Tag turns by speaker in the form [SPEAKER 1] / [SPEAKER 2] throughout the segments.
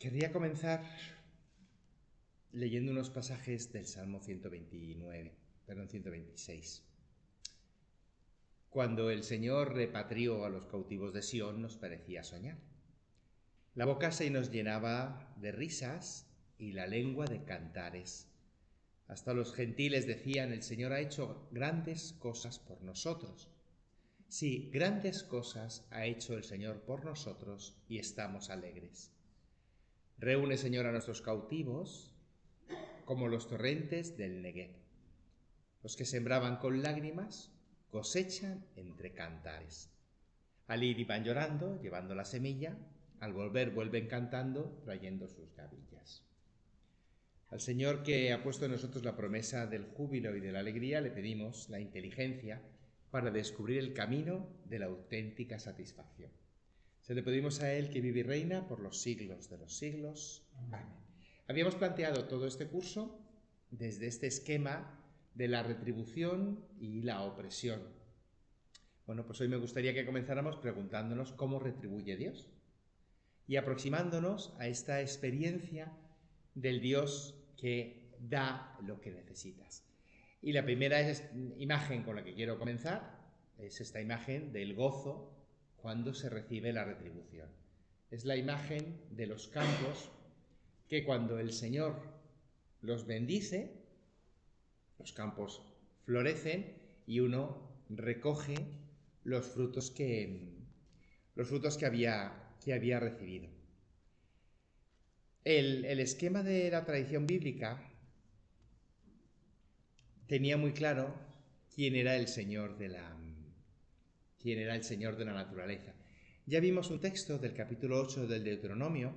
[SPEAKER 1] Querría comenzar leyendo unos pasajes del Salmo 126. Cuando el Señor repatrió a los cautivos de Sión, nos parecía soñar. La boca se nos llenaba de risas y la lengua de cantares. Hasta los gentiles decían: el Señor ha hecho grandes cosas por nosotros. Sí, grandes cosas ha hecho el Señor por nosotros y estamos alegres. Reúne, Señor, a nuestros cautivos como los torrentes del Neguev. Los que sembraban con lágrimas cosechan entre cantares. Al ir iban llorando, llevando la semilla, al volver vuelven cantando, trayendo sus gavillas. Al Señor, que ha puesto en nosotros la promesa del júbilo y de la alegría, le pedimos la inteligencia para descubrir el camino de la auténtica satisfacción. Se le pedimos a Él, que vive y reina por los siglos de los siglos. Amén. Habíamos planteado todo este curso desde este esquema de la retribución y la opresión. Bueno, pues hoy me gustaría que comenzáramos preguntándonos cómo retribuye Dios y aproximándonos a esta experiencia del Dios que da lo que necesitas. Y la primera imagen con la que quiero comenzar es esta imagen del gozo cuando se recibe la retribución. Es la imagen de los campos que cuando el Señor los bendice, los campos florecen y uno recoge los frutos que había recibido. El esquema de la tradición bíblica tenía muy claro quién era el Señor de la naturaleza. Ya vimos un texto del capítulo 8 del Deuteronomio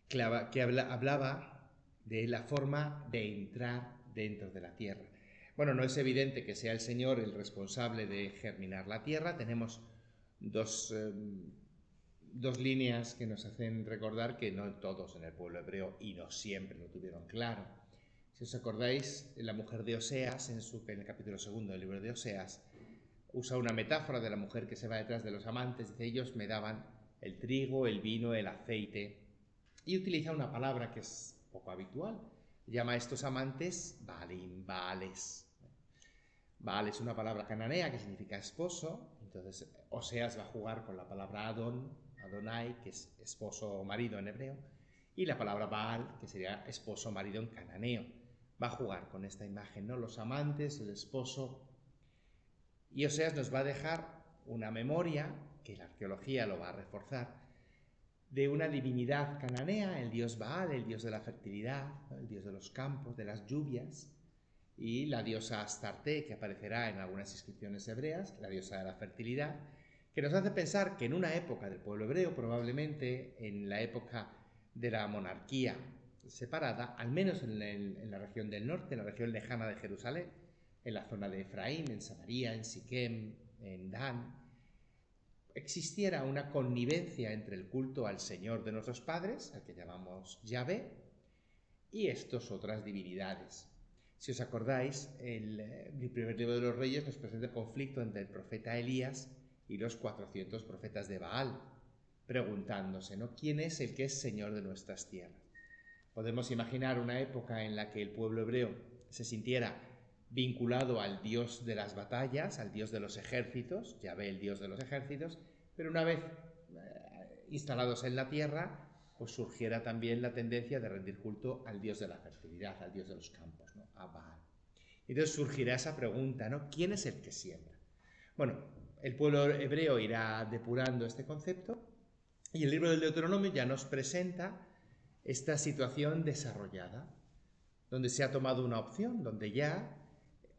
[SPEAKER 1] que hablaba de la forma de entrar dentro de la tierra. Bueno, no es evidente que sea el Señor el responsable de germinar la tierra. Tenemos dos líneas que nos hacen recordar que no todos en el pueblo hebreo, y no siempre, lo tuvieron claro. Si os acordáis, la mujer de Oseas, en el capítulo 2 del libro de Oseas, usa una metáfora de la mujer que se va detrás de los amantes. Dice: ellos me daban el trigo, el vino, el aceite. Y utiliza una palabra que es poco habitual. Llama a estos amantes Baalim, Baales. Baal es una palabra cananea que significa esposo. Entonces Oseas va a jugar con la palabra Adonai, que es esposo o marido en hebreo, y la palabra Baal, que sería esposo o marido en cananeo. Va a jugar con esta imagen, ¿no? Los amantes, el esposo. Y Oseas nos va a dejar una memoria, que la arqueología lo va a reforzar, de una divinidad cananea, el dios Baal, el dios de la fertilidad, ¿no? El dios de los campos, de las lluvias, y la diosa Astarte, que aparecerá en algunas inscripciones hebreas, la diosa de la fertilidad, que nos hace pensar que en una época del pueblo hebreo, probablemente en la época de la monarquía separada, al menos en la región del norte, en la región lejana de Jerusalén, en la zona de Efraín, en Samaria, en Siquem, en Dan, existiera una connivencia entre el culto al Señor de nuestros padres, al que llamamos Yahvé, y estas otras divinidades. Si os acordáis, el primer libro de los Reyes nos presenta el conflicto entre el profeta Elías y los 400 profetas de Baal, preguntándose, ¿no?, ¿quién es el que es Señor de nuestras tierras? Podemos imaginar una época en la que el pueblo hebreo se sintiera vinculado al Dios de las batallas, al Dios de los ejércitos, Yahvé, el Dios de los ejércitos, pero una vez instalados en la tierra, pues surgiera también la tendencia de rendir culto al Dios de la fertilidad, al Dios de los campos, ¿no?, a Baal. Entonces surgirá esa pregunta, ¿no?, ¿quién es el que siembra? Bueno, el pueblo hebreo irá depurando este concepto y el libro del Deuteronomio ya nos presenta esta situación desarrollada, donde se ha tomado una opción, donde ya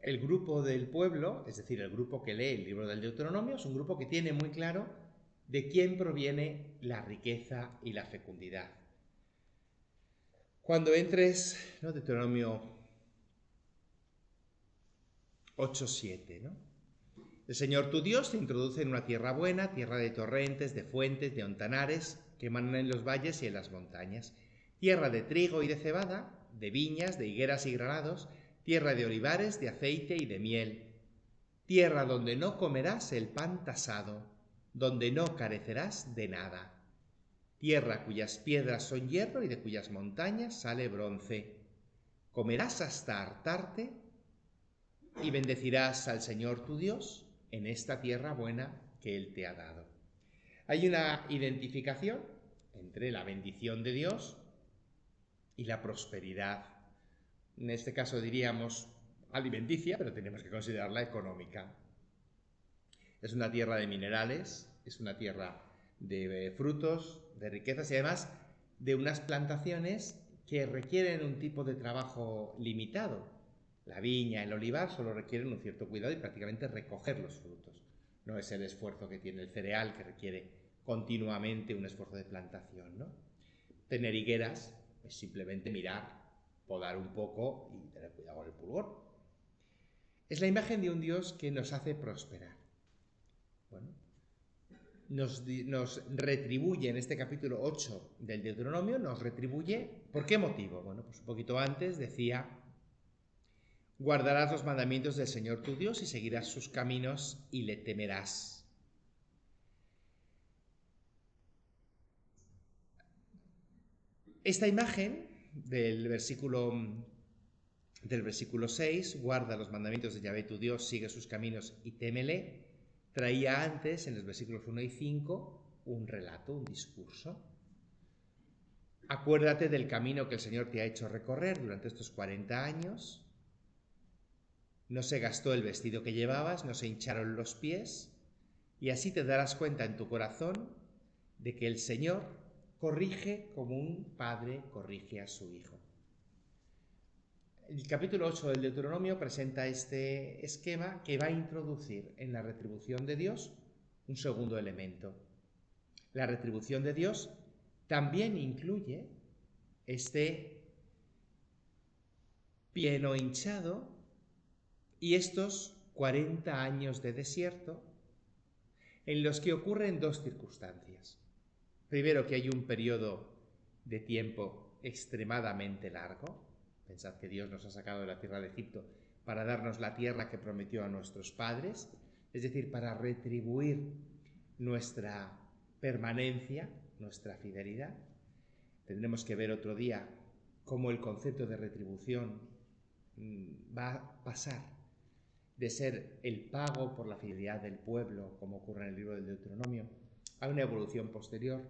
[SPEAKER 1] el grupo del pueblo, es decir, el grupo que lee el libro del Deuteronomio, es un grupo que tiene muy claro de quién proviene la riqueza y la fecundidad. Cuando entres, ¿no?, Deuteronomio 8:7, ¿no?, el Señor tu Dios te introduce en una tierra buena, tierra de torrentes, de fuentes, de ontanares, que emanan en los valles y en las montañas, tierra de trigo y de cebada, de viñas, de higueras y granados, tierra de olivares, de aceite y de miel, tierra donde no comerás el pan tasado, donde no carecerás de nada, tierra cuyas piedras son hierro y de cuyas montañas sale bronce. Comerás hasta hartarte y bendecirás al Señor tu Dios en esta tierra buena que Él te ha dado. Hay una identificación entre la bendición de Dios y la prosperidad. En este caso diríamos alimenticia, pero tenemos que considerarla económica. Es una tierra de minerales, es una tierra de frutos, de riquezas y además de unas plantaciones que requieren un tipo de trabajo limitado. La viña, el olivar solo requieren un cierto cuidado y prácticamente recoger los frutos. No es el esfuerzo que tiene el cereal, que requiere continuamente un esfuerzo de plantación, ¿no? Tener higueras es simplemente mirar, podar un poco y tener cuidado con el pulgón. Es la imagen de un Dios que nos hace prosperar. Bueno, nos retribuye en este capítulo 8 del Deuteronomio, nos retribuye, ¿por qué motivo? Bueno, pues un poquito antes decía: guardarás los mandamientos del Señor tu Dios y seguirás sus caminos y le temerás. Esta imagen del versículo 6, guarda los mandamientos de Yahvé tu Dios, sigue sus caminos y témele, traía antes, en los versículos 1 y 5, un relato, un discurso. Acuérdate del camino que el Señor te ha hecho recorrer durante estos 40 años. No se gastó el vestido que llevabas, no se hincharon los pies, y así te darás cuenta en tu corazón de que el Señor corrige como un padre corrige a su hijo. El capítulo 8 del Deuteronomio presenta este esquema que va a introducir en la retribución de Dios un segundo elemento. La retribución de Dios también incluye este pie no hinchado y estos 40 años de desierto en los que ocurren dos circunstancias. Primero, que hay un periodo de tiempo extremadamente largo. Pensad que Dios nos ha sacado de la tierra de Egipto para darnos la tierra que prometió a nuestros padres, es decir, para retribuir nuestra permanencia, nuestra fidelidad. Tendremos que ver otro día cómo el concepto de retribución va a pasar de ser el pago por la fidelidad del pueblo, como ocurre en el libro del Deuteronomio, a una evolución posterior,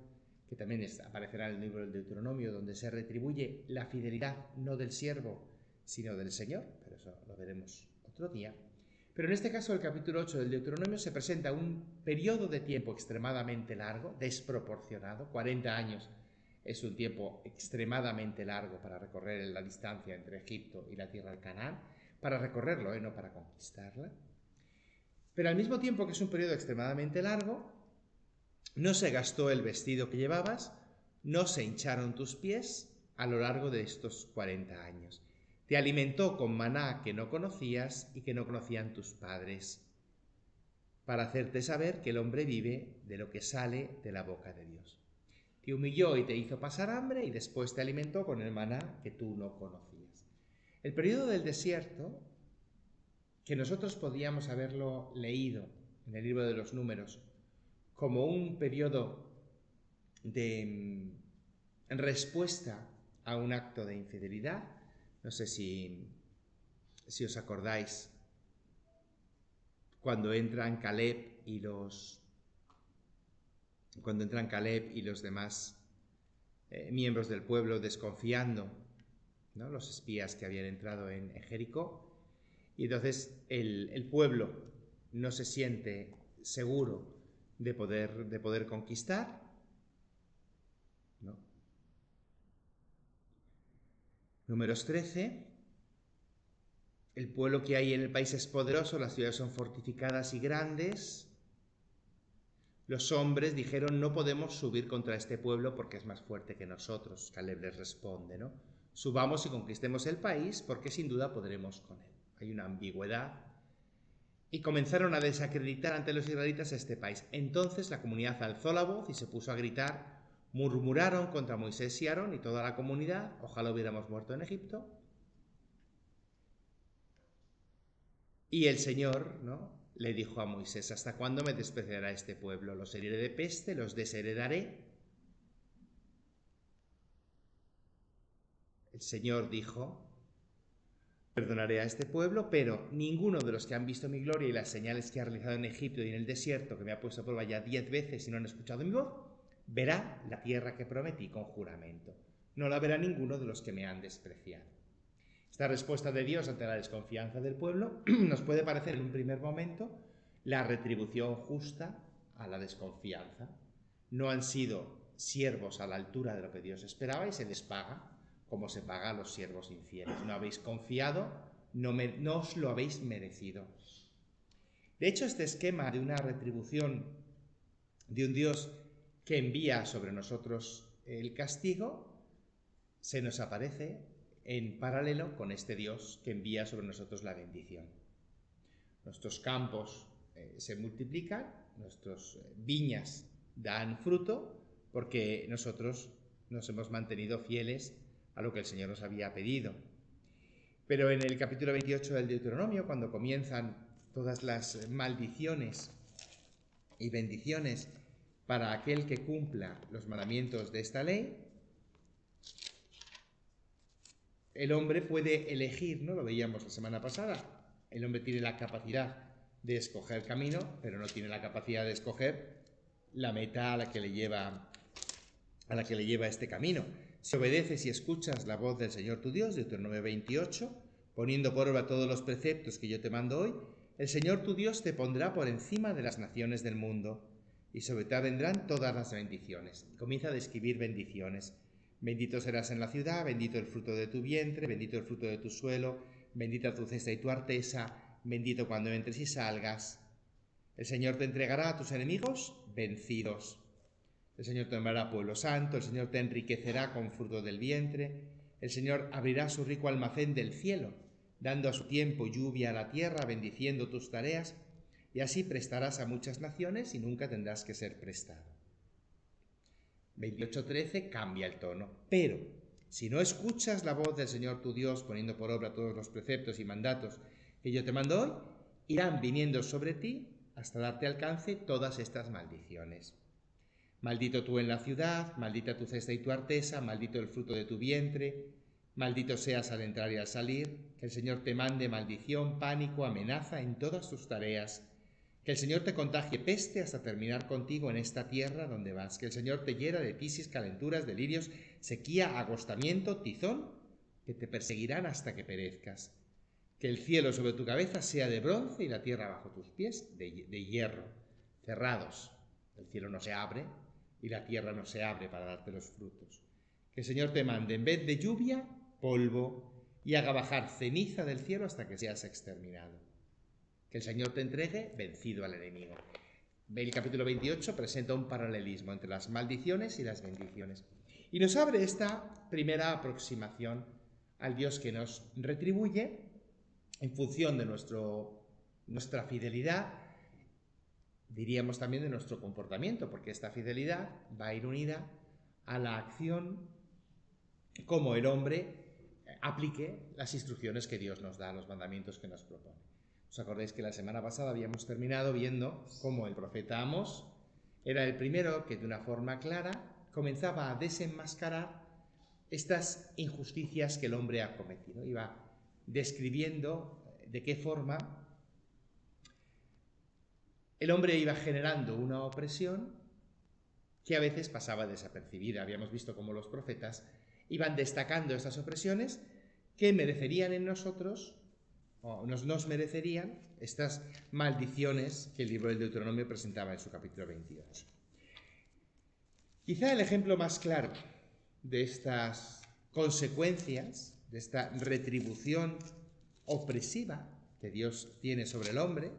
[SPEAKER 1] que también aparecerá en el libro del Deuteronomio, donde se retribuye la fidelidad no del siervo, sino del Señor, pero eso lo veremos otro día. Pero en este caso, el capítulo 8 del Deuteronomio se presenta un periodo de tiempo extremadamente largo, desproporcionado. 40 años es un tiempo extremadamente largo para recorrer la distancia entre Egipto y la tierra de Canaán, para recorrerlo, no para conquistarla. Pero al mismo tiempo que es un periodo extremadamente largo, no se gastó el vestido que llevabas, no se hincharon tus pies a lo largo de estos 40 años. Te alimentó con maná que no conocías y que no conocían tus padres, para hacerte saber que el hombre vive de lo que sale de la boca de Dios. Te humilló y te hizo pasar hambre y después te alimentó con el maná que tú no conocías. El periodo del desierto, que nosotros podíamos haberlo leído en el libro de los Números como un periodo de respuesta a un acto de infidelidad. No sé si os acordáis cuando entran Caleb y los demás miembros del pueblo desconfiando, ¿no?, los espías que habían entrado en Jericó, y entonces el pueblo no se siente seguro de poder conquistar, ¿no? Números 13. El pueblo que hay en el país es poderoso, las ciudades son fortificadas y grandes. Los hombres dijeron: no podemos subir contra este pueblo porque es más fuerte que nosotros. Caleb les responde, ¿no? Subamos y conquistemos el país porque sin duda podremos con él. Hay una ambigüedad. Y comenzaron a desacreditar ante los israelitas este país. Entonces la comunidad alzó la voz y se puso a gritar. Murmuraron contra Moisés y Aarón y toda la comunidad. Ojalá hubiéramos muerto en Egipto. Y el Señor, ¿no?, le dijo a Moisés: ¿hasta cuándo me despreciará este pueblo? Los heriré de peste, los desheredaré El Señor dijo: perdonaré a este pueblo, pero ninguno de los que han visto mi gloria y las señales que he realizado en Egipto y en el desierto, que me ha puesto a prueba ya 10 veces y no han escuchado mi voz, verá la tierra que prometí con juramento. No la verá ninguno de los que me han despreciado. Esta respuesta de Dios ante la desconfianza del pueblo nos puede parecer en un primer momento la retribución justa a la desconfianza. No han sido siervos a la altura de lo que Dios esperaba y se les paga como se paga a los siervos infieles. No habéis confiado, no os lo habéis merecido. De hecho, este esquema de una retribución de un Dios que envía sobre nosotros el castigo se nos aparece en paralelo con este Dios que envía sobre nosotros la bendición. Nuestros campos se multiplican, nuestras viñas dan fruto, porque nosotros nos hemos mantenido fieles a lo que el Señor nos había pedido. Pero en el capítulo 28 del Deuteronomio, cuando comienzan todas las maldiciones y bendiciones para aquel que cumpla los mandamientos de esta ley, el hombre puede elegir, ¿no? Lo veíamos la semana pasada. El hombre tiene la capacidad de escoger camino, pero no tiene la capacidad de escoger la meta a la que le lleva este camino. Si obedeces y escuchas la voz del Señor tu Dios, Deuteronomio 28, poniendo por obra todos los preceptos que yo te mando hoy, el Señor tu Dios te pondrá por encima de las naciones del mundo, y sobre ti vendrán todas las bendiciones. Comienza a describir bendiciones. Bendito serás en la ciudad, bendito el fruto de tu vientre, bendito el fruto de tu suelo, bendita tu cesta y tu artesa, bendito cuando entres y salgas. El Señor te entregará a tus enemigos vencidos. El Señor te nombrará pueblo santo, el Señor te enriquecerá con fruto del vientre, el Señor abrirá su rico almacén del cielo, dando a su tiempo lluvia a la tierra, bendiciendo tus tareas, y así prestarás a muchas naciones y nunca tendrás que ser prestado. 28:13 cambia el tono. Pero, si no escuchas la voz del Señor tu Dios, poniendo por obra todos los preceptos y mandatos que yo te mando hoy, irán viniendo sobre ti hasta darte alcance todas estas maldiciones. Maldito tú en la ciudad, maldita tu cesta y tu artesa, maldito el fruto de tu vientre, maldito seas al entrar y al salir, que el Señor te mande maldición, pánico, amenaza en todas tus tareas, que el Señor te contagie peste hasta terminar contigo en esta tierra donde vas, que el Señor te hiera de tisis, calenturas, delirios, sequía, agostamiento, tizón, que te perseguirán hasta que perezcas, que el cielo sobre tu cabeza sea de bronce y la tierra bajo tus pies de hierro, cerrados. El cielo no se abre y la tierra no se abre para darte los frutos. Que el Señor te mande en vez de lluvia, polvo, y haga bajar ceniza del cielo hasta que seas exterminado. Que el Señor te entregue vencido al enemigo. El capítulo 28 presenta un paralelismo entre las maldiciones y las bendiciones. Y nos abre esta primera aproximación al Dios que nos retribuye en función de nuestra fidelidad, diríamos también de nuestro comportamiento, porque esta fidelidad va a ir unida a la acción como el hombre aplique las instrucciones que Dios nos da, los mandamientos que nos propone. ¿Os acordáis que la semana pasada habíamos terminado viendo cómo el profeta Amós era el primero que de una forma clara comenzaba a desenmascarar estas injusticias que el hombre ha cometido? Iba describiendo de qué forma el hombre iba generando una opresión que a veces pasaba desapercibida. Habíamos visto cómo los profetas iban destacando estas opresiones que merecerían en nosotros, o nos merecerían, estas maldiciones que el libro del Deuteronomio presentaba en su capítulo 28. Quizá el ejemplo más claro de estas consecuencias, de esta retribución opresiva que Dios tiene sobre el hombre,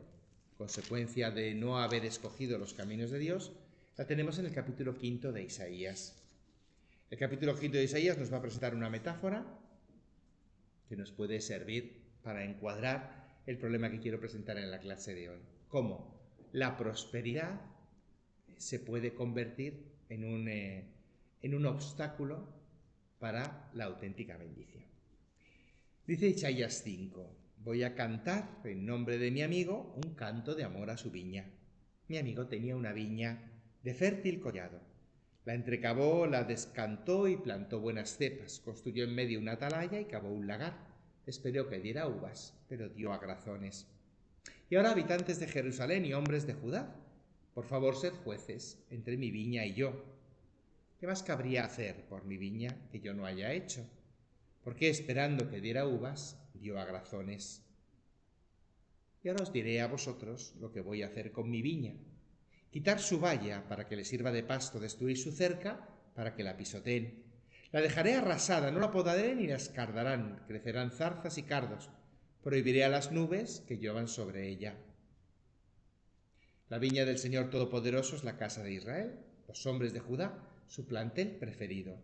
[SPEAKER 1] consecuencia de no haber escogido los caminos de Dios, la tenemos en el capítulo 5 de Isaías. El capítulo 5 de Isaías nos va a presentar una metáfora que nos puede servir para encuadrar el problema que quiero presentar en la clase de hoy. Cómo la prosperidad se puede convertir en un obstáculo para la auténtica bendición. Dice Isaías 5: voy a cantar en nombre de mi amigo un canto de amor a su viña. Mi amigo tenía una viña de fértil collado. La entrecavó, la descantó y plantó buenas cepas. Construyó en medio una atalaya y cavó un lagar. Esperó que diera uvas, pero dio agrazones. Y ahora, habitantes de Jerusalén y hombres de Judá, por favor, sed jueces entre mi viña y yo. ¿Qué más cabría hacer por mi viña que yo no haya hecho? Porque esperando que diera uvas, dio agrazones. Y ahora os diré a vosotros lo que voy a hacer con mi viña. Quitar su valla para que le sirva de pasto, destruir su cerca para que la pisoteen. La dejaré arrasada, no la podaré ni la escardarán, crecerán zarzas y cardos. Prohibiré a las nubes que lluevan sobre ella. La viña del Señor Todopoderoso es la casa de Israel, los hombres de Judá, su plantel preferido.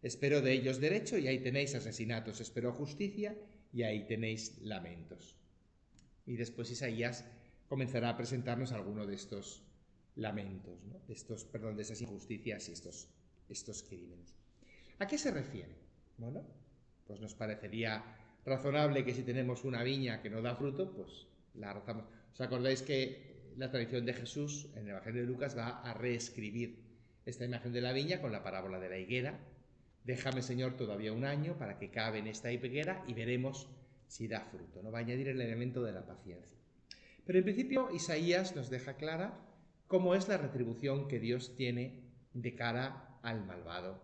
[SPEAKER 1] Esperó de ellos derecho y ahí tenéis asesinatos, esperó justicia y ahí tenéis lamentos. Y después Isaías comenzará a presentarnos alguno de estos lamentos, ¿no? de esas injusticias y estos crímenes. ¿A qué se refiere? Bueno, pues nos parecería razonable que si tenemos una viña que no da fruto, pues la arrozamos. ¿Os acordáis que la tradición de Jesús en el Evangelio de Lucas va a reescribir esta imagen de la viña con la parábola de la higuera? Déjame, Señor, todavía un año para que cabe en esta higuera y veremos si da fruto, ¿no? Va a añadir el elemento de la paciencia. Pero en principio Isaías nos deja clara cómo es la retribución que Dios tiene de cara al malvado.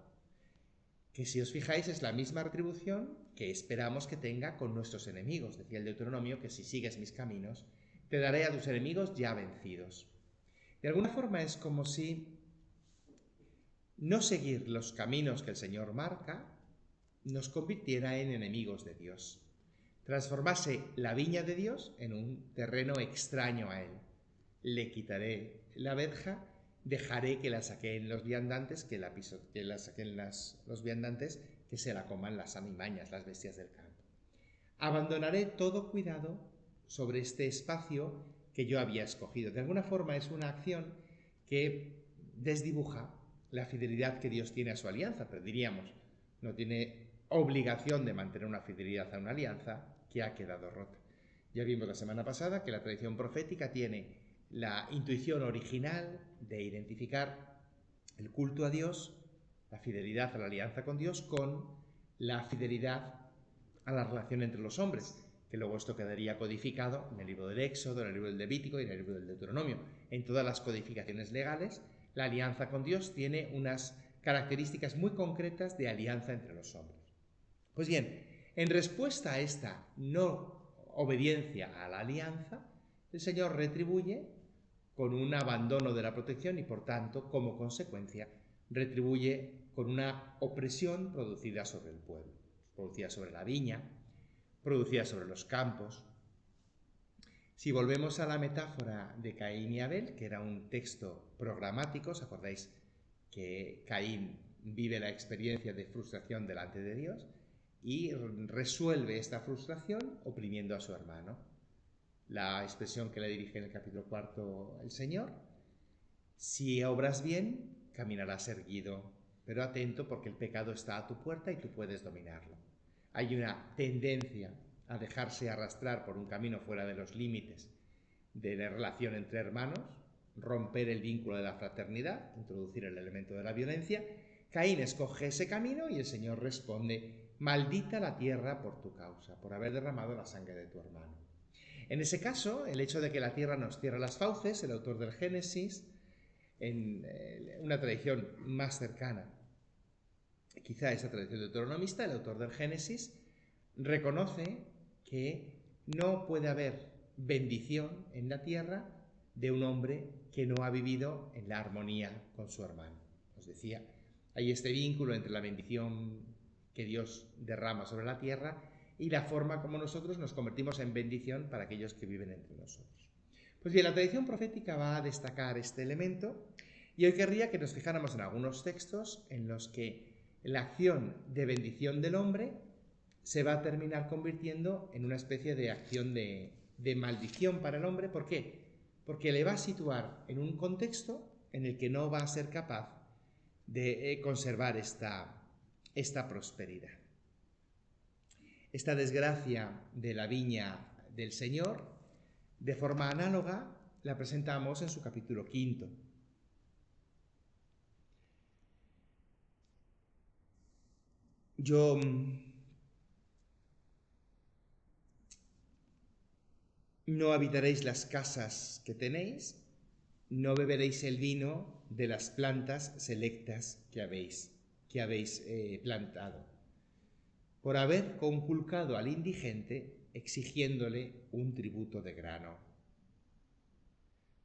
[SPEAKER 1] Que si os fijáis es la misma retribución que esperamos que tenga con nuestros enemigos. Decía el Deuteronomio que si sigues mis caminos, te daré a tus enemigos ya vencidos. De alguna forma es como si no seguir los caminos que el Señor marca nos convirtiera en enemigos de Dios. Transformase la viña de Dios en un terreno extraño a Él. Le quitaré la verja, dejaré que la saquen los viandantes, que la saquen los viandantes, que se la coman las alimañas, las bestias del campo. Abandonaré todo cuidado sobre este espacio que yo había escogido. De alguna forma es una acción que desdibuja la fidelidad que Dios tiene a su alianza, pero diríamos, no tiene obligación de mantener una fidelidad a una alianza que ha quedado rota. Ya vimos la semana pasada que la tradición profética tiene la intuición original de identificar el culto a Dios, la fidelidad a la alianza con Dios, con la fidelidad a la relación entre los hombres, que luego esto quedaría codificado en el libro del Éxodo, en el libro del Levítico y en el libro del Deuteronomio. En todas las codificaciones legales, la alianza con Dios tiene unas características muy concretas de alianza entre los hombres. Pues bien, en respuesta a esta no obediencia a la alianza, el Señor retribuye con un abandono de la protección y, por tanto, como consecuencia, retribuye con una opresión producida sobre el pueblo, producida sobre la viña, producida sobre los campos. Si volvemos a la metáfora de Caín y Abel, que era un texto programático, ¿os acordáis que Caín vive la experiencia de frustración delante de Dios y resuelve esta frustración oprimiendo a su hermano? La expresión que le dirige en el capítulo 4 el Señor: si obras bien, caminarás erguido, pero atento porque el pecado está a tu puerta y tú puedes dominarlo. Hay una tendencia a dejarse arrastrar por un camino fuera de los límites de la relación entre hermanos, romper el vínculo de la fraternidad, introducir el elemento de la violencia. Caín escoge ese camino y el Señor responde: maldita la tierra por tu causa, por haber derramado la sangre de tu hermano. En ese caso, el hecho de que la tierra nos cierra las fauces, el autor del Génesis, en una tradición más cercana, quizá a esa tradición deuteronomista, el autor del Génesis reconoce que no puede haber bendición en la tierra de un hombre que no ha vivido en la armonía con su hermano. Os decía, hay este vínculo entre la bendición que Dios derrama sobre la tierra y la forma como nosotros nos convertimos en bendición para aquellos que viven entre nosotros. Pues bien, la tradición profética va a destacar este elemento y hoy querría que nos fijáramos en algunos textos en los que la acción de bendición del hombre se va a terminar convirtiendo en una especie de acción de maldición para el hombre. ¿Por qué? Porque le va a situar en un contexto en el que no va a ser capaz de conservar esta prosperidad. Esta desgracia de la viña del Señor, de forma análoga, la presentamos en su capítulo 5. Yo no habitaréis las casas que tenéis, no beberéis el vino de las plantas selectas que habéis plantado, por haber conculcado al indigente exigiéndole un tributo de grano,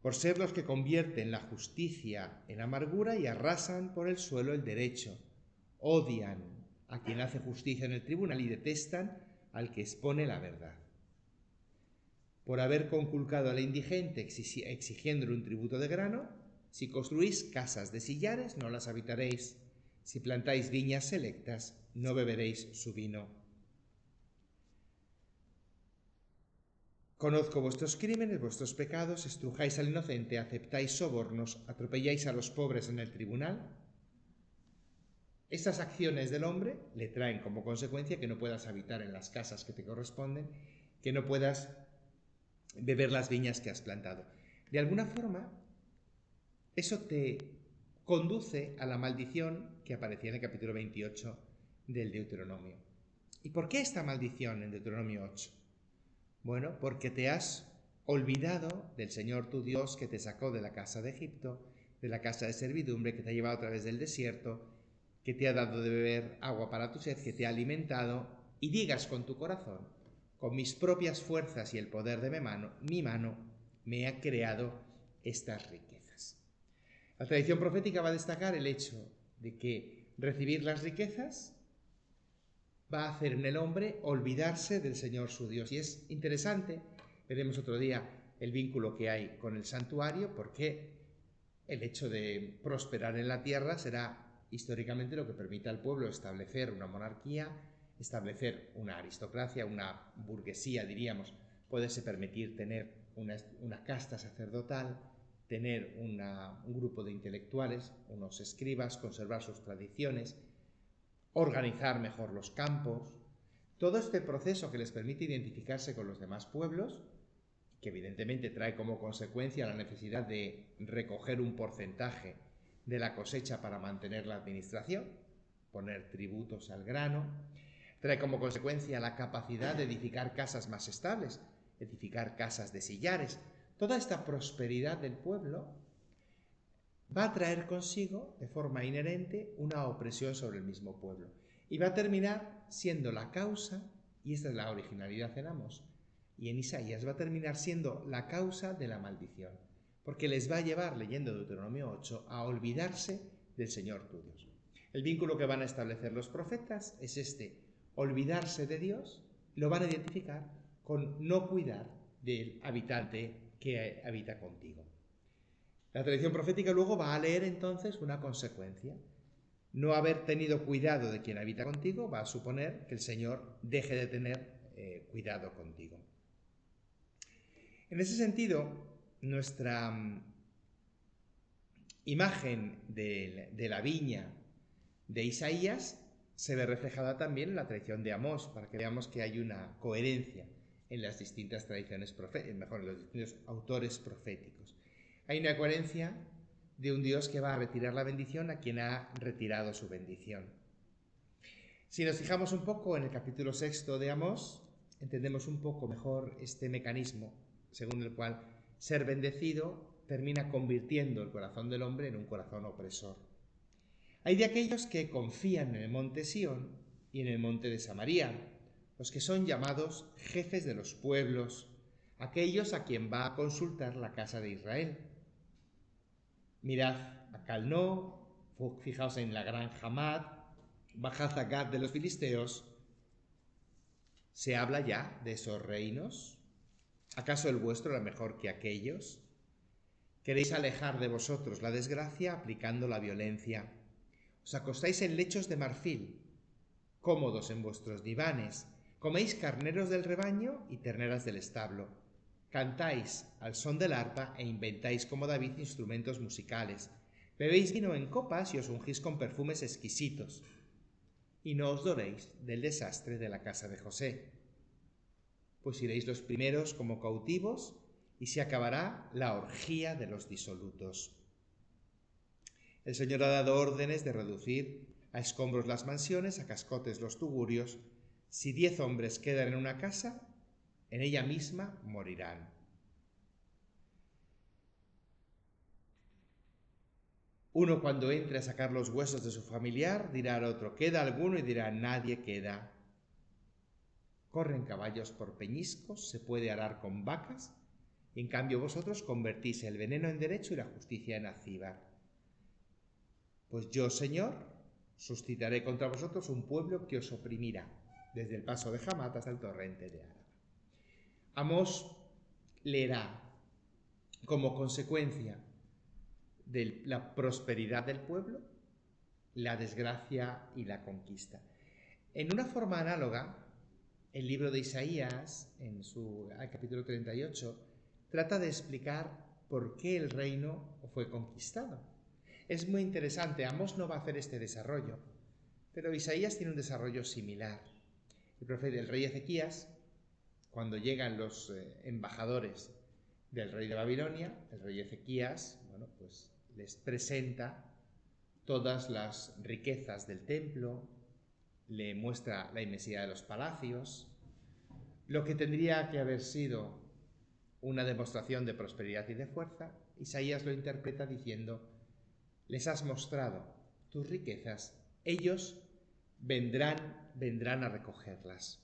[SPEAKER 1] por ser los que convierten la justicia en amargura y arrasan por el suelo el derecho, odian a quien hace justicia en el tribunal y detestan al que expone la verdad. Por haber conculcado al indigente exigiéndole un tributo de grano, si construís casas de sillares, no las habitaréis. Si plantáis viñas selectas, no beberéis su vino. Conozco vuestros crímenes, vuestros pecados, estrujáis al inocente, aceptáis sobornos, atropelláis a los pobres en el tribunal. Estas acciones del hombre le traen como consecuencia que no puedas habitar en las casas que te corresponden, que no puedas beber las viñas que has plantado. De alguna forma, eso te conduce a la maldición que aparecía en el capítulo 28 del Deuteronomio. ¿Y por qué esta maldición en Deuteronomio 8? Bueno, porque te has olvidado del Señor tu Dios que te sacó de la casa de Egipto, de la casa de servidumbre, que te ha llevado a través del desierto, que te ha dado de beber agua para tu sed, que te ha alimentado, y digas con tu corazón: con mis propias fuerzas y el poder de mi mano me ha creado estas riquezas. La tradición profética va a destacar el hecho de que recibir las riquezas va a hacer en el hombre olvidarse del Señor su Dios. Y es interesante, veremos otro día el vínculo que hay con el santuario, porque el hecho de prosperar en la tierra será históricamente lo que permite al pueblo establecer una monarquía, establecer una aristocracia, una burguesía, diríamos. Poderse permitir tener una casta sacerdotal, tener un grupo de intelectuales, unos escribas, conservar sus tradiciones, organizar mejor los campos. Todo este proceso que les permite identificarse con los demás pueblos, que evidentemente trae como consecuencia la necesidad de recoger un porcentaje de la cosecha para mantener la administración, poner tributos al grano, trae como consecuencia la capacidad de edificar casas más estables, edificar casas de sillares. Toda esta prosperidad del pueblo va a traer consigo, de forma inherente, una opresión sobre el mismo pueblo. Y va a terminar siendo la causa, y esta es la originalidad en Amós y en Isaías, va a terminar siendo la causa de la maldición, porque les va a llevar, leyendo Deuteronomio 8, a olvidarse del Señor tu Dios. El vínculo que van a establecer los profetas es este: olvidarse de Dios. Lo van a identificar con no cuidar del habitante que habita contigo. La tradición profética luego va a leer entonces una consecuencia. No haber tenido cuidado de quien habita contigo va a suponer que el Señor deje de tener cuidado contigo. En ese sentido, nuestra imagen de la viña de Isaías se ve reflejada también en la tradición de Amós, para que veamos que hay una coherencia en las distintas tradiciones en los distintos autores proféticos. Hay una coherencia de un Dios que va a retirar la bendición a quien ha retirado su bendición. Si nos fijamos un poco en el capítulo 6 de Amós, entendemos un poco mejor este mecanismo según el cual ser bendecido termina convirtiendo el corazón del hombre en un corazón opresor. Hay de aquellos que confían en el monte Sión y en el monte de Samaria, los que son llamados jefes de los pueblos, aquellos a quien va a consultar la casa de Israel. Mirad a Calnó, fijaos en la gran Hamad, bajad a Gad de los filisteos. ¿Se habla ya de esos reinos? ¿Acaso el vuestro era mejor que aquellos? Queréis alejar de vosotros la desgracia aplicando la violencia. Os acostáis en lechos de marfil, cómodos en vuestros divanes, coméis carneros del rebaño y terneras del establo. Cantáis al son del arpa e inventáis como David instrumentos musicales. Bebéis vino en copas y os ungís con perfumes exquisitos. Y no os doréis del desastre de la casa de José. Pues iréis los primeros como cautivos y se acabará la orgía de los disolutos. El Señor ha dado órdenes de reducir A escombros las mansiones, a cascotes los tugurios. Si 10 hombres quedan en una casa, en ella misma morirán. Uno, cuando entre a sacar los huesos de su familiar, dirá al otro: ¿queda alguno? Y dirá: nadie queda. Corren caballos por peñiscos, se puede arar con vacas, y en cambio vosotros convertís el veneno en derecho y la justicia en acíbar. Pues yo, Señor, suscitaré contra vosotros un pueblo que os oprimirá, desde el paso de Hamat hasta el torrente de Araba. Amós leerá como consecuencia de la prosperidad del pueblo la desgracia y la conquista. En una forma análoga, el libro de Isaías, en su capítulo 38, trata de explicar por qué el reino fue conquistado. Es muy interesante, Amós no va a hacer este desarrollo, pero Isaías tiene un desarrollo similar. El rey Ezequías, cuando llegan los embajadores del rey de Babilonia, el rey Ezequías, pues les presenta todas las riquezas del templo, le muestra la inmensidad de los palacios, lo que tendría que haber sido una demostración de prosperidad y de fuerza. Isaías lo interpreta diciendo: les has mostrado tus riquezas, ellos vendrán a recogerlas.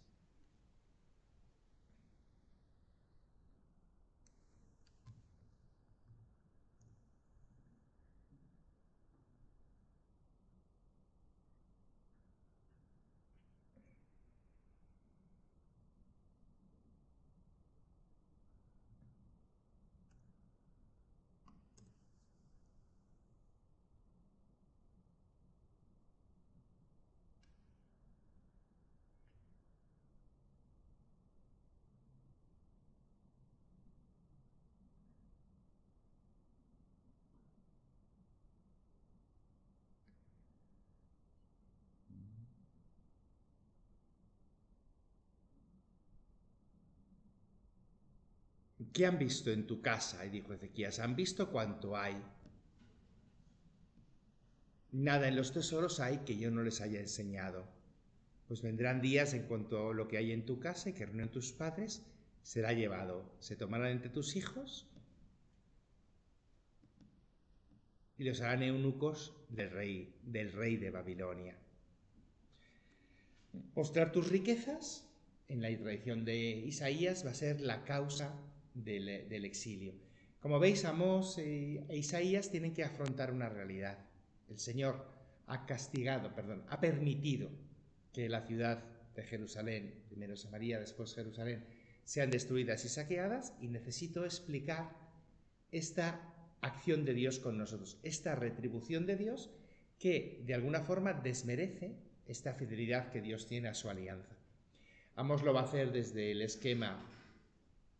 [SPEAKER 1] ¿Qué han visto en tu casa? Y dijo Ezequías: han visto cuánto hay. Nada en los tesoros hay que yo no les haya enseñado. Pues vendrán días en cuanto lo que hay en tu casa y que reúnen tus padres será llevado. Se tomarán entre tus hijos y los harán eunucos del rey de Babilonia. Mostrar tus riquezas, en la tradición de Isaías, va a ser la causa del exilio. Como veis, Amós e Isaías tienen que afrontar una realidad. El Señor ha permitido que la ciudad de Jerusalén, primero Samaria, después Jerusalén, sean destruidas y saqueadas, y necesito explicar esta acción de Dios con nosotros, esta retribución de Dios que de alguna forma desmerece esta fidelidad que Dios tiene a su alianza. Amós lo va a hacer desde el esquema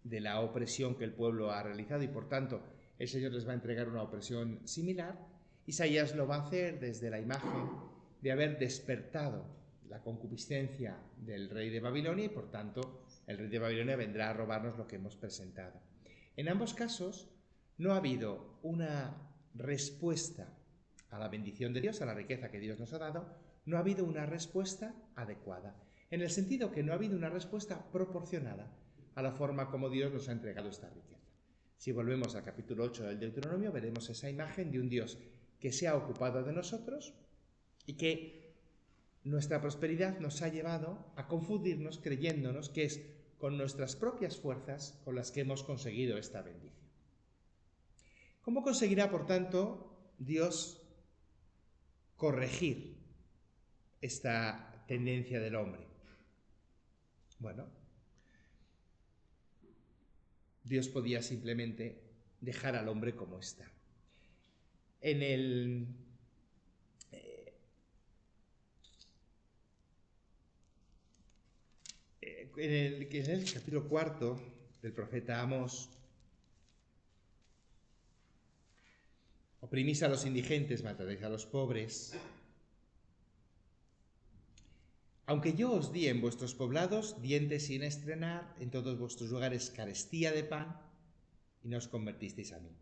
[SPEAKER 1] de la opresión que el pueblo ha realizado y por tanto el Señor les va a entregar una opresión similar. Isaías lo va a hacer desde la imagen de haber despertado la concupiscencia del rey de Babilonia y por tanto el rey de Babilonia vendrá a robarnos lo que hemos presentado. En ambos casos no ha habido una respuesta a la bendición de Dios, a la riqueza que Dios nos ha dado, no ha habido una respuesta adecuada, en el sentido que no ha habido una respuesta proporcionada a la forma como Dios nos ha entregado esta riqueza. Si volvemos al capítulo 8 del Deuteronomio, veremos esa imagen de un Dios que se ha ocupado de nosotros y que nuestra prosperidad nos ha llevado a confundirnos creyéndonos que es con nuestras propias fuerzas con las que hemos conseguido esta bendición. ¿Cómo conseguirá, por tanto, Dios corregir esta tendencia del hombre? Bueno, Dios podía simplemente dejar al hombre como está. En el capítulo 4 del profeta Amós: oprimís a los indigentes, maltratáis a los pobres. Aunque yo os di en vuestros poblados dientes sin estrenar, en todos vuestros lugares carestía de pan, y no os convertisteis a mí.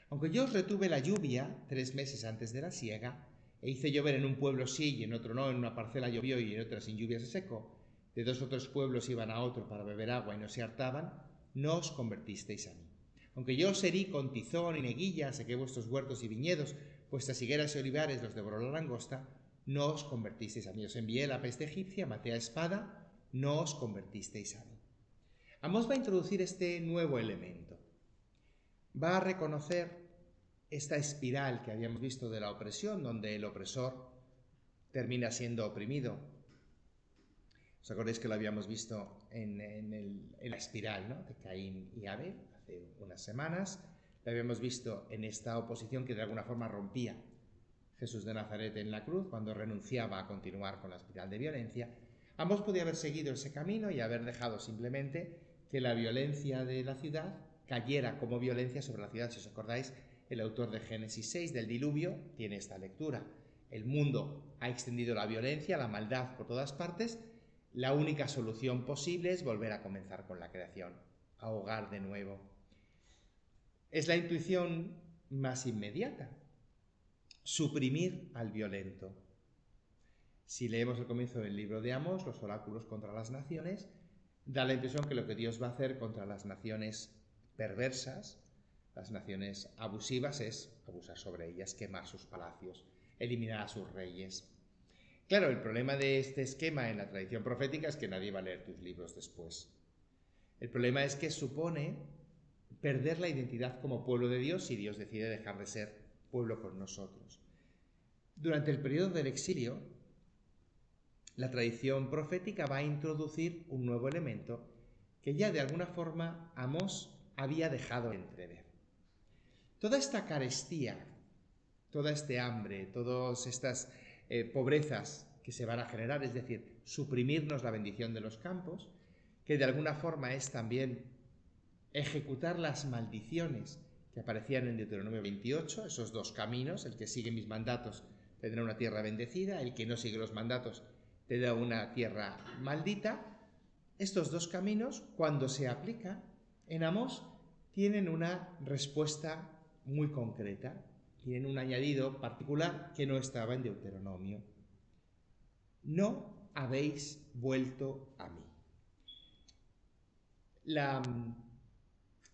[SPEAKER 1] Aunque yo os retuve la lluvia 3 meses antes de la siega, e hice llover en un pueblo sí y en otro no, en una parcela llovió y en otra sin lluvia se secó, de 2 o 3 pueblos iban a otro para beber agua y no se hartaban, no os convertisteis a mí. Aunque yo os herí con tizón y neguilla, sequé vuestros huertos y viñedos, vuestras higueras y olivares los devoró la langosta, no os convertisteis a mí. Os envié la peste egipcia, maté a espada, no os convertisteis a mí. Amós va a introducir este nuevo elemento. Va a reconocer esta espiral que habíamos visto de la opresión, donde el opresor termina siendo oprimido. ¿Os acordáis que lo habíamos visto en la espiral, ¿no?, de Caín y Abel hace unas semanas? Lo habíamos visto en esta oposición que de alguna forma rompía Jesús de Nazaret en la cruz cuando renunciaba a continuar con la espiral de violencia. Ambos podían haber seguido ese camino y haber dejado simplemente que la violencia de la ciudad cayera como violencia sobre la ciudad. Si os acordáis, el autor de Génesis 6 del diluvio tiene esta lectura. El mundo ha extendido la violencia, la maldad por todas partes. La única solución posible es volver a comenzar con la creación, ahogar de nuevo. Es la intuición más inmediata, suprimir al violento. Si leemos el comienzo del libro de Amós, los oráculos contra las naciones, da la impresión que lo que Dios va a hacer contra las naciones perversas, las naciones abusivas, es abusar sobre ellas, quemar sus palacios, eliminar a sus reyes. Claro, el problema de este esquema en la tradición profética es que nadie va a leer tus libros después. El problema es que supone perder la identidad como pueblo de Dios si Dios decide dejar de ser pueblo con nosotros. Durante el periodo del exilio, la tradición profética va a introducir un nuevo elemento que ya de alguna forma Amós había dejado entrever. Toda esta carestía, toda este hambre, todas estas pobrezas que se van a generar, es decir, suprimirnos la bendición de los campos, que de alguna forma es también ejecutar las maldiciones que aparecían en Deuteronomio 28, esos 2 caminos, el que sigue mis mandatos tendrá una tierra bendecida, el que no sigue los mandatos tendrá una tierra maldita. Estos 2 caminos, cuando se aplican en Amós, tienen una respuesta muy concreta, tienen un añadido particular que no estaba en Deuteronomio. No habéis vuelto a mí. La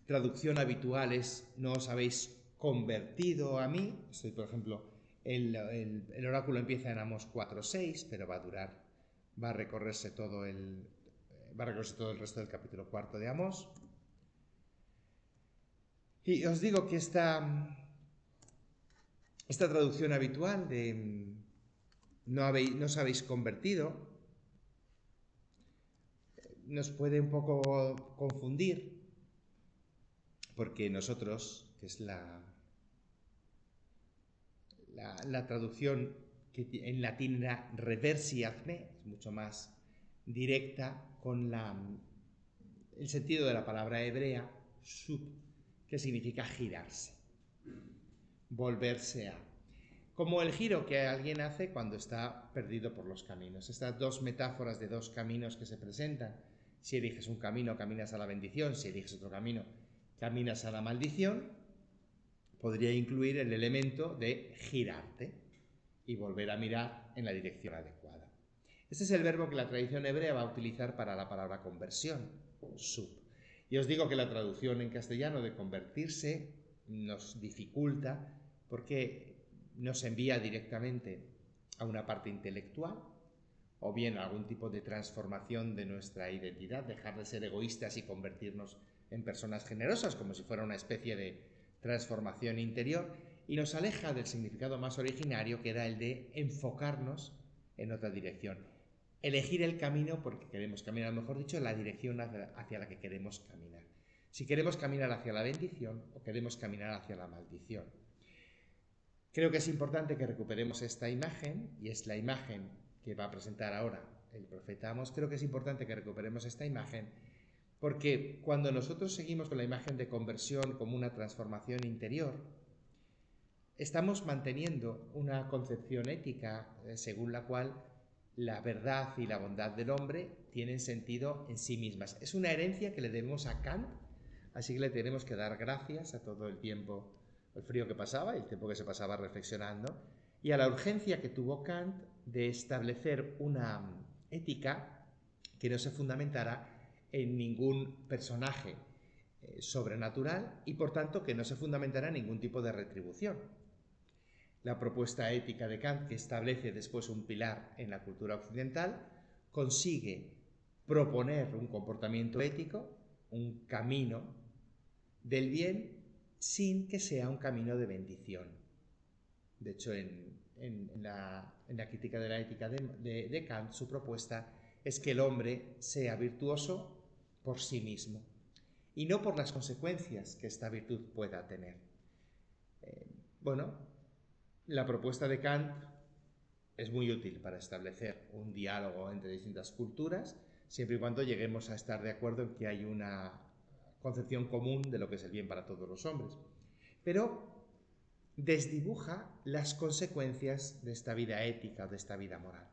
[SPEAKER 1] traducción habitual es no os habéis convertido a mí. Estoy, por ejemplo, el oráculo empieza en Amós 4:6, pero va a recorrerse todo el resto del capítulo 4 de Amós. Y os digo que esta traducción habitual de no os habéis convertido nos puede un poco confundir, porque nosotros, que es la traducción que en latín era reversiat me, es mucho más directa con el sentido de la palabra hebrea sub, que significa girarse, volverse a. Como el giro que alguien hace cuando está perdido por los caminos. Estas 2 metáforas de 2 caminos que se presentan. Si eliges un camino, caminas a la bendición. Si eliges otro camino, caminas a la maldición. Podría incluir el elemento de girarte y volver a mirar en la dirección adecuada. Este es el verbo que la tradición hebrea va a utilizar para la palabra conversión, sub. Y os digo que la traducción en castellano de convertirse nos dificulta porque nos envía directamente a una parte intelectual o bien a algún tipo de transformación de nuestra identidad, dejar de ser egoístas y convertirnos en personas generosas, como si fuera una especie de transformación interior, y nos aleja del significado más originario, que era el de enfocarnos en otra dirección. Elegir el camino porque queremos caminar, mejor dicho, la dirección hacia la que queremos caminar. Si queremos caminar hacia la bendición o queremos caminar hacia la maldición. Creo que es importante que recuperemos esta imagen, y es la imagen que va a presentar ahora el profeta Amós. Creo que es importante que recuperemos esta imagen porque cuando nosotros seguimos con la imagen de conversión como una transformación interior, estamos manteniendo una concepción ética según la cual la verdad y la bondad del hombre tienen sentido en sí mismas. Es una herencia que le debemos a Kant, así que le tenemos que dar gracias a todo el tiempo, el frío que pasaba y el tiempo que se pasaba reflexionando y a la urgencia que tuvo Kant de establecer una ética que no se fundamentara en ningún personaje sobrenatural y por tanto que no se fundamentara en ningún tipo de retribución. La propuesta ética de Kant, que establece después un pilar en la cultura occidental, consigue proponer un comportamiento ético, un camino del bien, sin que sea un camino de bendición. De hecho, en la crítica de la ética de Kant, su propuesta es que el hombre sea virtuoso por sí mismo y no por las consecuencias que esta virtud pueda tener. La propuesta de Kant es muy útil para establecer un diálogo entre distintas culturas, siempre y cuando lleguemos a estar de acuerdo en que hay una concepción común de lo que es el bien para todos los hombres. Pero desdibuja las consecuencias de esta vida ética, de esta vida moral.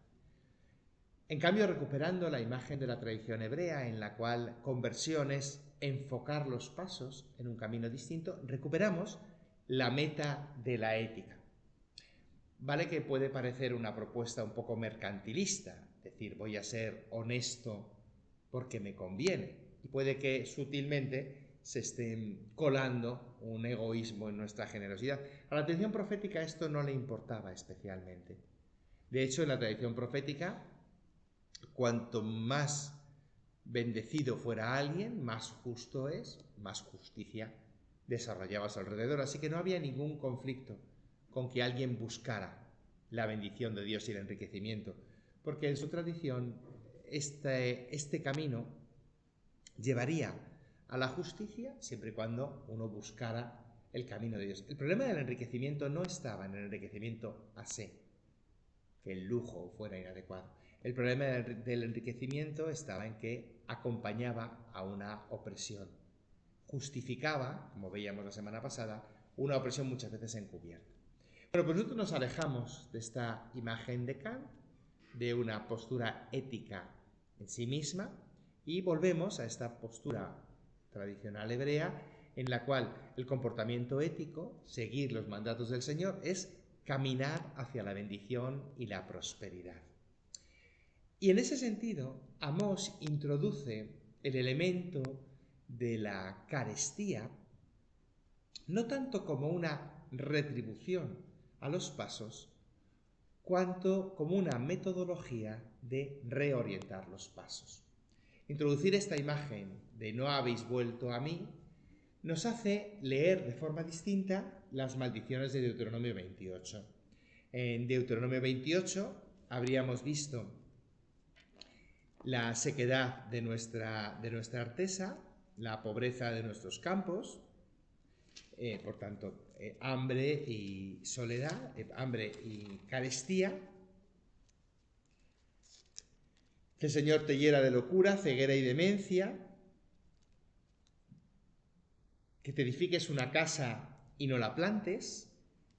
[SPEAKER 1] En cambio, recuperando la imagen de la tradición hebrea, en la cual conversión es enfocar los pasos en un camino distinto, recuperamos la meta de la ética. Vale que puede parecer una propuesta un poco mercantilista, es decir, voy a ser honesto porque me conviene, y puede que sutilmente se esté colando un egoísmo en nuestra generosidad. A la tradición profética esto no le importaba especialmente. De hecho, en la tradición profética, cuanto más bendecido fuera alguien, más justo es, más justicia desarrollaba a su alrededor. Así que no había ningún conflicto con que alguien buscara la bendición de Dios y el enriquecimiento, porque en su tradición este camino llevaría a la justicia siempre y cuando uno buscara el camino de Dios. El problema del enriquecimiento no estaba en el enriquecimiento a sé, que el lujo fuera inadecuado. El problema del enriquecimiento estaba en que acompañaba a una opresión. Justificaba, como veíamos la semana pasada, una opresión muchas veces encubierta. Bueno, pues nosotros nos alejamos de esta imagen de Kant, de una postura ética en sí misma, y volvemos a esta postura tradicional hebrea, en la cual el comportamiento ético, seguir los mandatos del Señor, es caminar hacia la bendición y la prosperidad. Y en ese sentido, Amós introduce el elemento de la carestía, no tanto como una retribución a los pasos, cuanto como una metodología de reorientar los pasos. Introducir esta imagen de no habéis vuelto a mí nos hace leer de forma distinta las maldiciones de Deuteronomio 28. En Deuteronomio 28 habríamos visto la sequedad de nuestra artesa, la pobreza de nuestros campos, por tanto, hambre y soledad, hambre y carestía. Que el Señor te hiera de locura, ceguera y demencia. Que te edifiques una casa y no la plantes.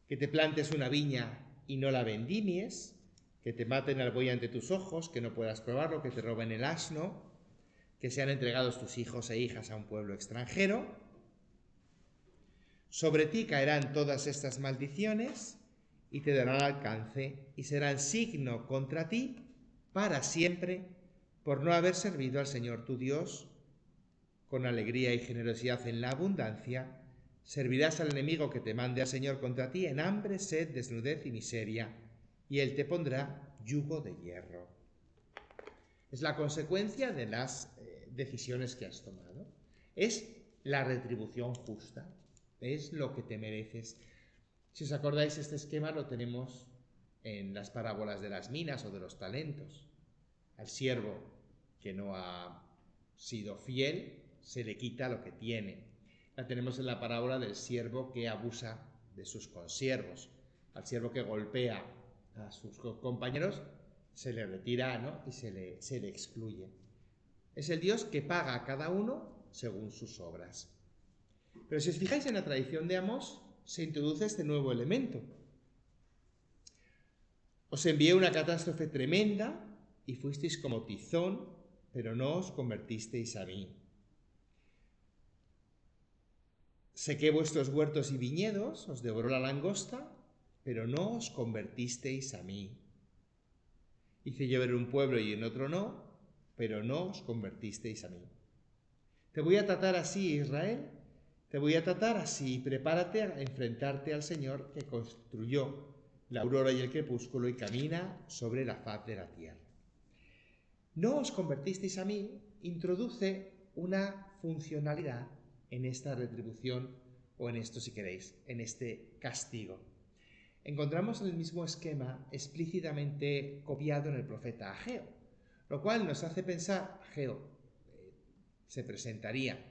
[SPEAKER 1] Que te plantes una viña y no la vendimias. Que te maten al buey ante tus ojos, que no puedas probarlo, que te roben el asno. Que sean entregados tus hijos e hijas a un pueblo extranjero. Sobre ti caerán todas estas maldiciones y te darán alcance y serán signo contra ti para siempre por no haber servido al Señor tu Dios con alegría y generosidad en la abundancia. Servirás al enemigo que te mande al Señor contra ti en hambre, sed, desnudez y miseria, y él te pondrá yugo de hierro. Es la consecuencia de las decisiones que has tomado. Es la retribución justa. Es lo que te mereces. Si os acordáis, este esquema lo tenemos en las parábolas de las minas o de los talentos. Al siervo que no ha sido fiel, se le quita lo que tiene. La tenemos en la parábola del siervo que abusa de sus consiervos. Al siervo que golpea a sus compañeros, se le retira, ¿no? Y se le excluye. Es el Dios que paga a cada uno según sus obras. Pero si os fijáis en la tradición de Amós, se introduce este nuevo elemento. Os envié una catástrofe tremenda y fuisteis como tizón, pero no os convertisteis a mí. Sequé vuestros huertos y viñedos, os devoró la langosta pero no os convertisteis a mí. Hice llover en un pueblo y en otro no, pero no os convertisteis a mí. Te voy a tratar así, Israel, te voy a tratar así. Prepárate a enfrentarte al Señor que construyó la aurora y el crepúsculo y camina sobre la faz de la tierra. No os convertisteis a mí introduce una funcionalidad en esta retribución o en esto, si queréis, en este castigo. Encontramos el mismo esquema explícitamente copiado en el profeta Ageo, lo cual nos hace pensar, Ageo se presentaría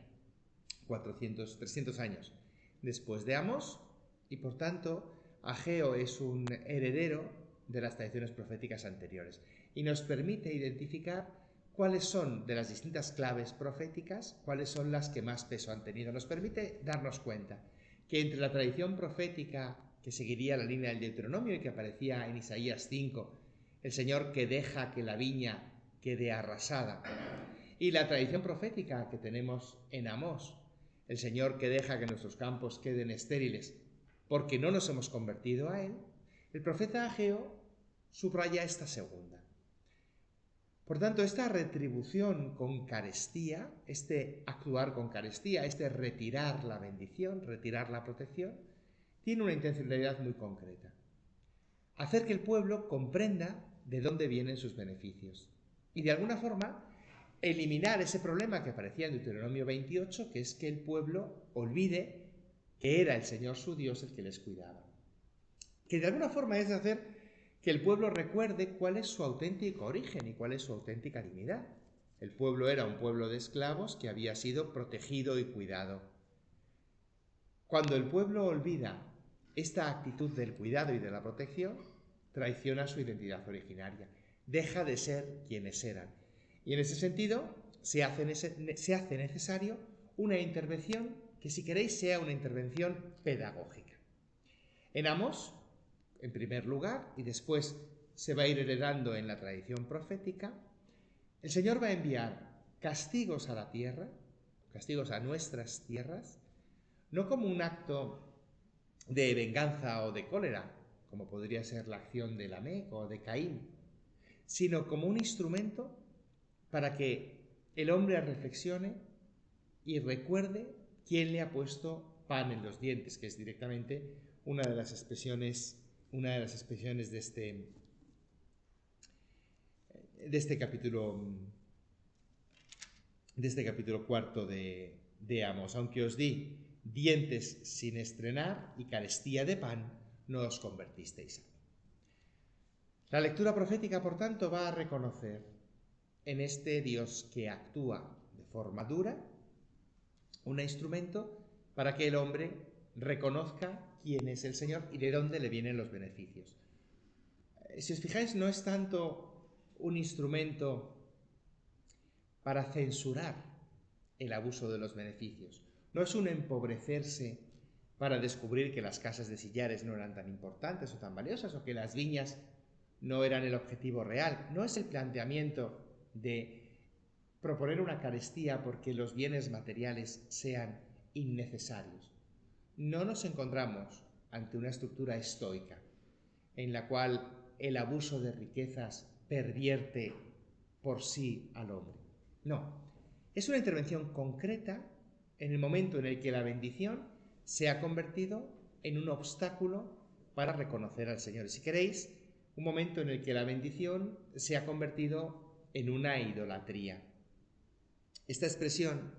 [SPEAKER 1] 300 años después de Amós, y por tanto Ageo es un heredero de las tradiciones proféticas anteriores y nos permite identificar cuáles son de las distintas claves proféticas, cuáles son las que más peso han tenido. Nos permite darnos cuenta que entre la tradición profética que seguiría la línea del Deuteronomio y que aparecía en Isaías 5, el Señor que deja que la viña quede arrasada, y la tradición profética que tenemos en Amós, el Señor que deja que nuestros campos queden estériles porque no nos hemos convertido a Él, el profeta Ageo subraya esta segunda. Por tanto, esta retribución con carestía, este actuar con carestía, este retirar la bendición, retirar la protección, tiene una intencionalidad muy concreta. Hacer que el pueblo comprenda de dónde vienen sus beneficios. Y de alguna forma, eliminar ese problema que aparecía en Deuteronomio 28, que es que el pueblo olvide que era el Señor su Dios el que les cuidaba. Que de alguna forma es hacer que el pueblo recuerde cuál es su auténtico origen y cuál es su auténtica dignidad. El pueblo era un pueblo de esclavos que había sido protegido y cuidado. Cuando el pueblo olvida esta actitud del cuidado y de la protección, traiciona su identidad originaria, deja de ser quienes eran. Y en ese sentido se hace necesario una intervención que, si queréis, sea una intervención pedagógica. En Amós, en primer lugar, y después se va a ir heredando en la tradición profética, el Señor va a enviar castigos a la tierra, castigos a nuestras tierras, no como un acto de venganza o de cólera, como podría ser la acción de Lamec o de Caín, sino como un instrumento para que el hombre reflexione y recuerde quién le ha puesto pan en los dientes, que es directamente una de las expresiones de este capítulo cuarto de Amós. Aunque os di dientes sin estrenar y carestía de pan, no os convertisteis a mí. La lectura profética, por tanto, va a reconocer en este Dios que actúa de forma dura un instrumento para que el hombre reconozca quién es el Señor y de dónde le vienen los beneficios. Si os fijáis, no es tanto un instrumento para censurar el abuso de los beneficios. No es un empobrecerse para descubrir que las casas de sillares no eran tan importantes o tan valiosas, o que las viñas no eran el objetivo real. No es el planteamiento de proponer una carestía porque los bienes materiales sean innecesarios. No nos encontramos ante una estructura estoica en la cual el abuso de riquezas pervierte por sí al hombre. No, es una intervención concreta en el momento en el que la bendición se ha convertido en un obstáculo para reconocer al Señor. Si queréis, un momento en el que la bendición se ha convertido en una idolatría. Esta expresión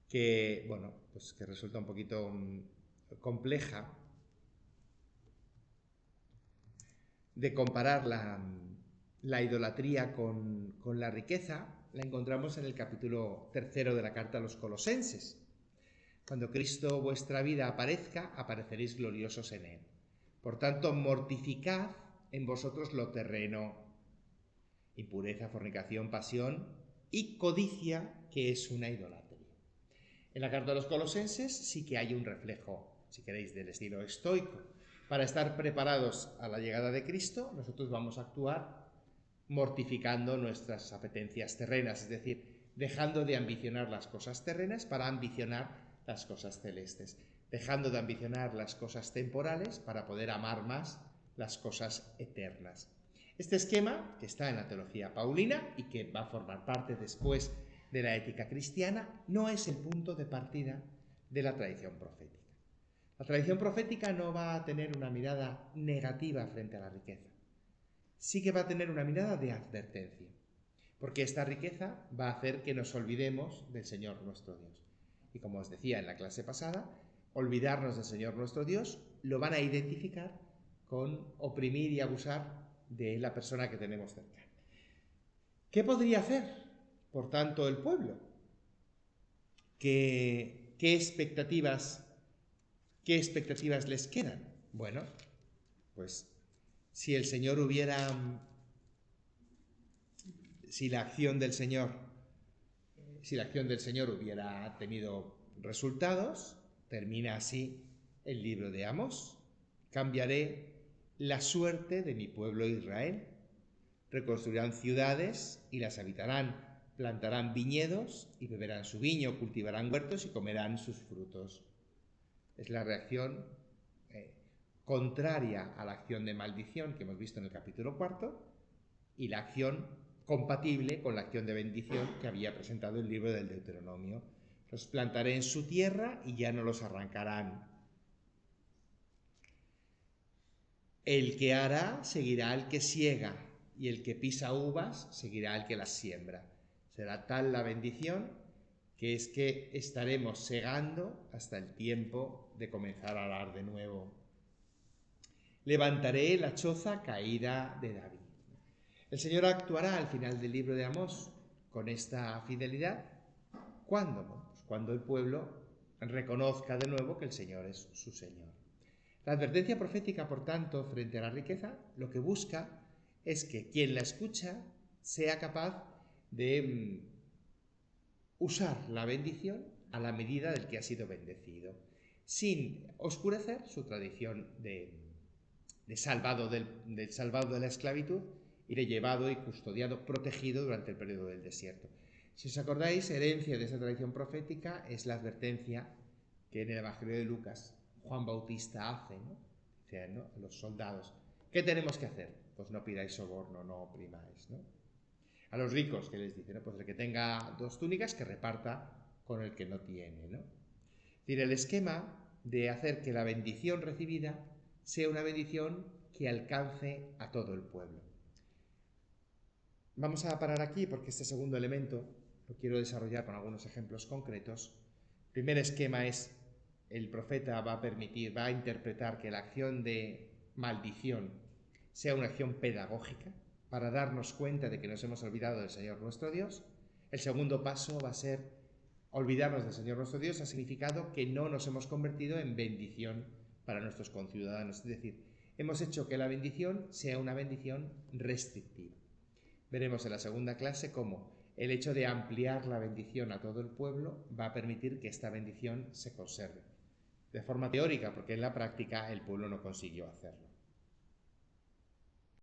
[SPEAKER 1] que resulta un poquito compleja de comparar la idolatría con la riqueza, la encontramos en el capítulo 3 de la carta a los Colosenses. Cuando Cristo vuestra vida aparezca, apareceréis gloriosos en Él. Por tanto, mortificad en vosotros lo terreno, impureza, fornicación, pasión y codicia, que es una idolatría. En la carta a los Colosenses sí que hay un reflejo, si queréis, del estilo estoico. Para estar preparados a la llegada de Cristo, nosotros vamos a actuar mortificando nuestras apetencias terrenas, es decir, dejando de ambicionar las cosas terrenas para ambicionar las cosas celestes. dejando de ambicionar las cosas temporales para poder amar más las cosas eternas. Este esquema, que está en la teología paulina y que va a formar parte después de la ética cristiana, no es el punto de partida de la tradición profética. La tradición profética no va a tener una mirada negativa frente a la riqueza. Sí que va a tener una mirada de advertencia, porque esta riqueza va a hacer que nos olvidemos del Señor nuestro Dios. Y como os decía en la clase pasada, olvidarnos del Señor nuestro Dios lo van a identificar con oprimir y abusar de la persona que tenemos cerca. ¿Qué podría hacer, por tanto, el pueblo? ¿Qué expectativas les quedan? Bueno, pues si la acción del Señor hubiera tenido resultados, termina así el libro de Amós: cambiaré la suerte de mi pueblo Israel. Reconstruirán ciudades y las habitarán, plantarán viñedos y beberán su vino, cultivarán huertos y comerán sus frutos. Es la reacción contraria a la acción de maldición que hemos visto en el capítulo 4 y la acción compatible con la acción de bendición que había presentado el libro del Deuteronomio. Los plantaré en su tierra y ya no los arrancarán. El que ara seguirá al que siega, y el que pisa uvas seguirá al que las siembra. Será tal la bendición que es que estaremos segando hasta el tiempo de comenzar a arar de nuevo. Levantaré la choza caída de David. El Señor actuará al final del libro de Amós con esta fidelidad. ¿Cuándo? Pues cuando el pueblo reconozca de nuevo que el Señor es su Señor. La advertencia profética, por tanto, frente a la riqueza, lo que busca es que quien la escucha sea capaz de usar la bendición a la medida del que ha sido bendecido, sin oscurecer su tradición de salvado de la esclavitud y de llevado y custodiado, protegido durante el periodo del desierto. Si os acordáis, herencia de esa tradición profética es la advertencia que en el Evangelio de Lucas Juan Bautista hace, ¿no? Dice, ¿no?, a los soldados: ¿qué tenemos que hacer? Pues no pidáis soborno, no oprimáis, ¿no? A los ricos, ¿qué les dice? ¿No? Pues el que tenga 2 túnicas que reparta con el que no tiene, ¿no? Es decir, el esquema de hacer que la bendición recibida sea una bendición que alcance a todo el pueblo. Vamos a parar aquí porque este segundo elemento lo quiero desarrollar con algunos ejemplos concretos. El primer esquema es: el profeta va a interpretar que la acción de maldición sea una acción pedagógica para darnos cuenta de que nos hemos olvidado del Señor nuestro Dios. El segundo paso va a ser: olvidarnos del Señor nuestro Dios ha significado que no nos hemos convertido en bendición para nuestros conciudadanos. Es decir, hemos hecho que la bendición sea una bendición restrictiva. Veremos en la segunda clase cómo el hecho de ampliar la bendición a todo el pueblo va a permitir que esta bendición se conserve. De forma teórica, porque en la práctica el pueblo no consiguió hacerlo.